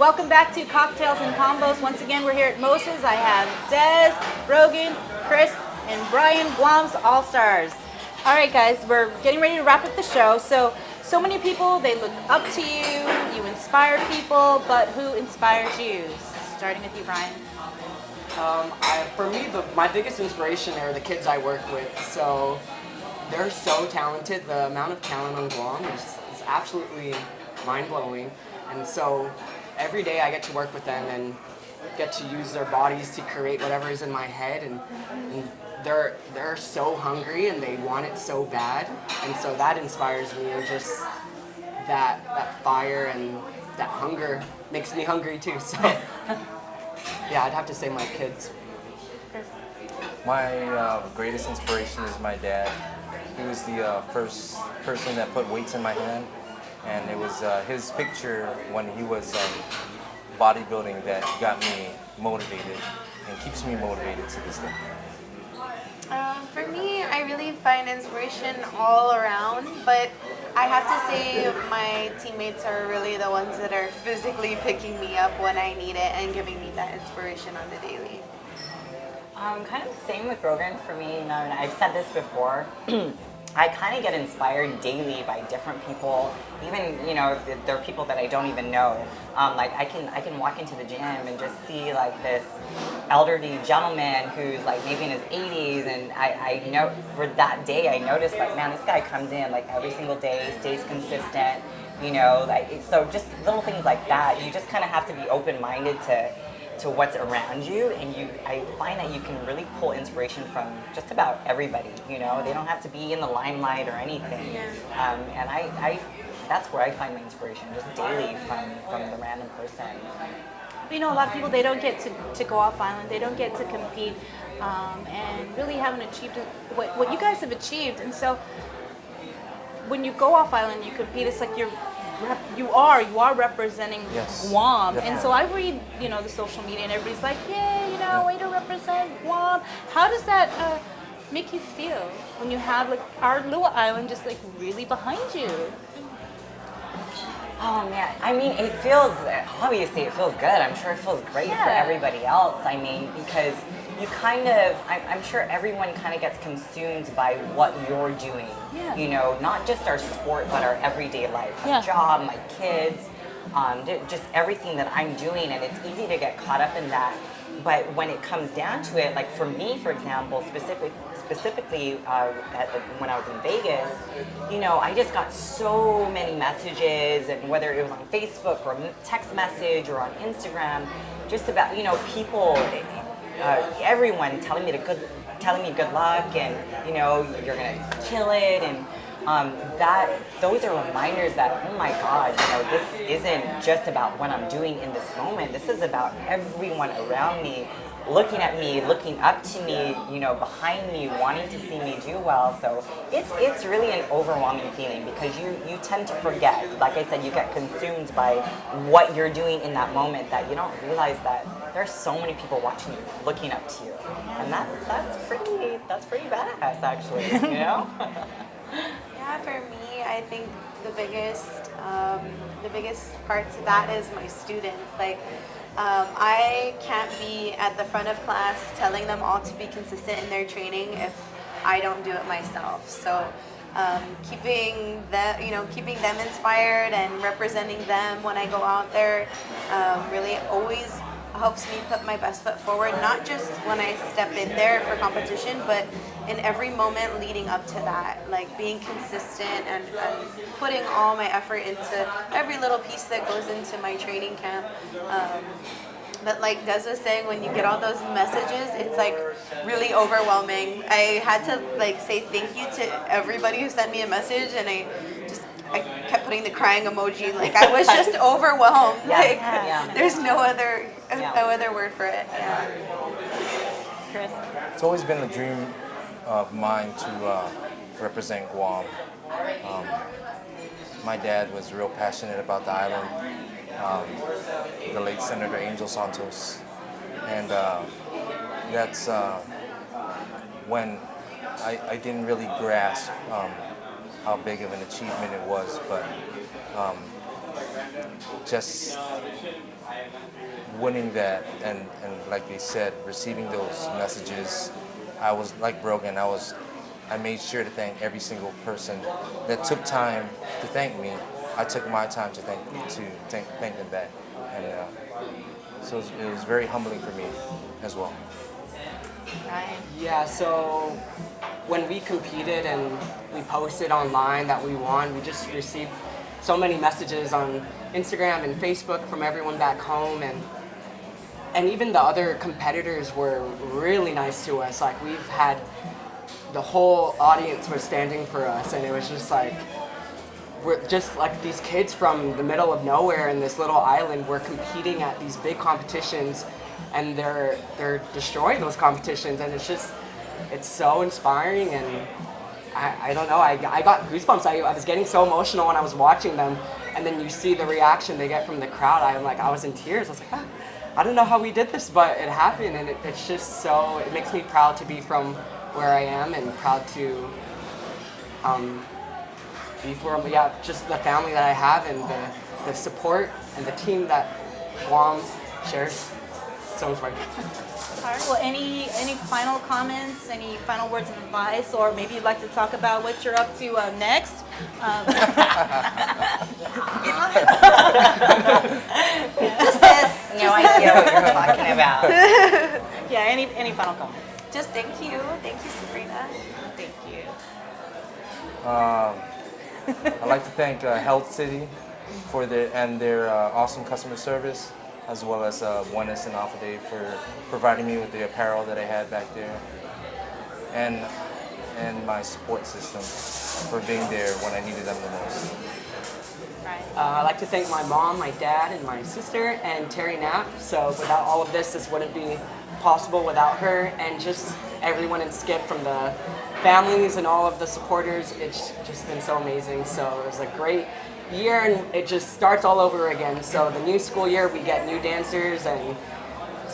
welcome back to Cocktails and Combos. Once again, we're here at Moses. I have Des, Brogan, Chris, and Brian, Guam's All Stars. All right, guys, we're getting ready to wrap up the show. So many people, they look up to you, you inspire people, but who inspires you? Starting with you, Brian. For me, my biggest inspiration are the kids I work with. So they're so talented. The amount of talent on Guam is absolutely mind-blowing. And so every day I get to work with them and get to use their bodies to create whatever is in my head. And they're so hungry and they want it so bad. And so that inspires me. And just that fire and that hunger makes me hungry too. So yeah, I'd have to say my kids. My greatest inspiration is my dad. He was the first person that put weights in my hand, and it was his picture when he was bodybuilding that got me motivated and keeps me motivated to this day. For me, I really find inspiration all around, but I have to say my teammates are really the ones that are physically picking me up when I need it and giving me that inspiration on the daily. Kind of the same with Brogan for me. And I've said this before. I kind of get inspired daily by different people. Even, there are people that I don't even know. Like I can walk into the gym and just see like this elderly gentleman who's like maybe in his 80s, and I know for that day I noticed like, man, this guy comes in like every single day, stays consistent. So just little things like that. You just kind of have to be open-minded to what's around you, and I find that you can really pull inspiration from just about everybody. They don't have to be in the limelight or anything. Yeah. And I that's where I find my inspiration, just daily from the random person. A lot of people, they don't get to go off island, they don't get to compete, and really haven't achieved what you guys have achieved. And so when you go off island, you compete, it's like you are representing Guam. Definitely. And so I read, the social media, and everybody's like, yeah, way to represent Guam. How does that make you feel when you have like our little island just like really behind you? Oh man, I mean, obviously it feels good. I'm sure it feels great for everybody else. I mean, because you I'm sure everyone kind of gets consumed by what you're doing. Yeah. Not just our sport, but our everyday life. My job, my kids, just everything that I'm doing, and it's easy to get caught up in that. But when it comes down to it, like for me, for example, specifically when I was in Vegas, I just got so many messages, and whether it was on Facebook or text message or on Instagram, just about people, everyone telling me good luck, and you're gonna kill it, and those are reminders that, oh my God, this isn't just about what I'm doing in this moment. This is about everyone around me, looking at me, looking up to me, behind me, wanting to see me do well. So it's really an overwhelming feeling, because you tend to forget. Like I said, you get consumed by what you're doing in that moment, that you don't realize that there's so many people watching you, looking up to you, and that's pretty badass, actually. Yeah, for me, I think the biggest part to that is my students. Like, I can't be at the front of class telling them all to be consistent in their training if I don't do it myself. So, keeping them inspired and representing them when I go out there really always helps me put my best foot forward, not just when I step in there for competition, but in every moment leading up to that, like being consistent and putting all my effort into every little piece that goes into my training camp. But like Des was saying, when you get all those messages, it's like really overwhelming. I had to like say thank you to everybody who sent me a message, and I kept putting the crying emoji. Like I was just overwhelmed. There's no other word for it. Yeah. Chris? It's always been a dream of mine to represent Guam. My dad was real passionate about the island, the late Senator Angel Santos, and that's when I didn't really grasp how big of an achievement it was, but just winning that and like they said, receiving those messages, I was like Brogan. I made sure to thank every single person that took time to thank me. I took my time to thank them back, and so it was very humbling for me as well. Ryan? Yeah, so when we competed and we posted online that we won, we just received so many messages on Instagram and Facebook from everyone back home, and even the other competitors were really nice to us. Like, we've had the whole audience was standing for us, and it was just like, we're just like these kids from the middle of nowhere in this little island. We're competing at these big competitions, and they're destroying those competitions, and it's so inspiring. And I don't know, I got goosebumps. I was getting so emotional when I was watching them, and then you see the reaction they get from the crowd. I was in tears. I was like, I don't know how we did this, but it happened, and it's just so, it makes me proud to be from where I am, and proud to be from, just the family that I have, and the support and the team that Guam shares. So inspiring. All right, well, any final comments, any final words of advice, or maybe you'd like to talk about what you're up to next? Just this. No idea what you're talking about. Yeah, any final comments? Just thank you. Thank you, Sabrina. Thank you. I'd like to thank Health City for their awesome customer service, as well as Oneness and Alpha Day for providing me with the apparel that I had back there, and my support system for being there when I needed them the most. I'd like to thank my mom, my dad, and my sister, and Terry Knapp. So without all of this wouldn't be possible without her, and just everyone in Skip, from the families and all of the supporters. It's just been so amazing. So it was a great year, and it just starts all over again. So the new school year, we get new dancers, and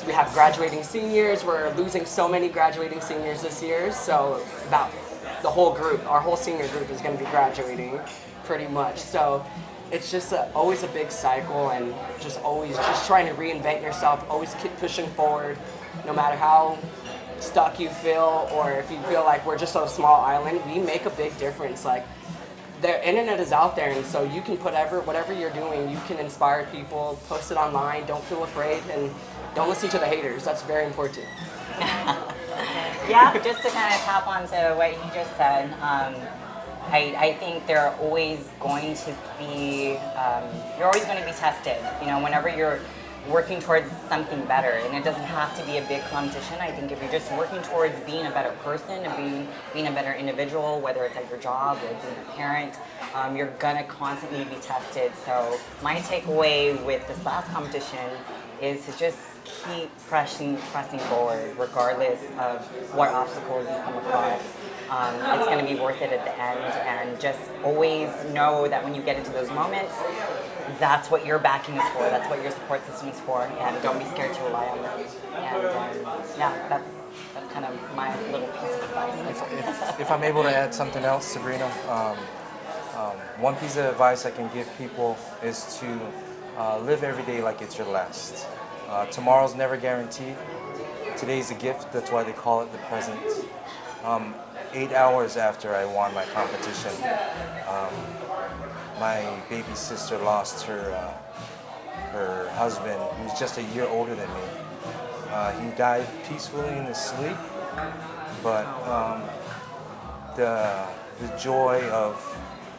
we have graduating seniors. We're losing so many graduating seniors this year. So about the whole group, our whole senior group is going to be graduating pretty much. So it's just always a big cycle, and always trying to reinvent yourself, always keep pushing forward, no matter how stuck you feel, or if you feel like we're just a small island, we make a big difference. Like, the internet is out there, and so you can put whatever you're doing, you can inspire people, post it online, don't feel afraid, and don't listen to the haters. That's very important. Yeah, just to kind of tap onto what you just said, I think they're always going to be, you're always going to be tested, whenever you're working towards something better, and it doesn't have to be a big competition. I think if you're just working towards being a better person and being a better individual, whether it's at your job or being a parent, you're gonna constantly be tested. So my takeaway with this last competition is to just keep pressing forward, regardless of what obstacles you come across. It's going to be worth it at the end, and just always know that when you get into those moments, that's what your backing is for, that's what your support system is for, and don't be scared to rely on them. And yeah, that's kind of my little piece of advice. If I'm able to add something else, Sabrina, one piece of advice I can give people is to live every day like it's your last. Tomorrow's never guaranteed. Today's a gift, that's why they call it the present. 8 hours after I won my competition, my baby sister lost her husband, who's just a year older than me. He died peacefully in his sleep, but the joy of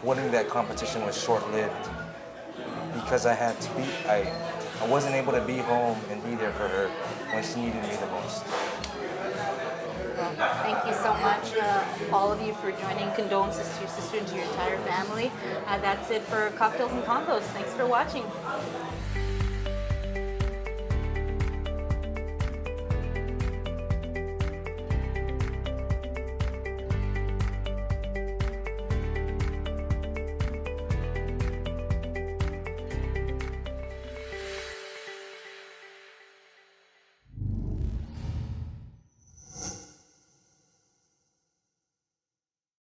winning that competition was short-lived, because I wasn't able to be home and be there for her when she needed me the most. Thank you so much, all of you, for joining. Condolences to your sister and to your entire family. That's it for Cocktails and Convos. Thanks for watching.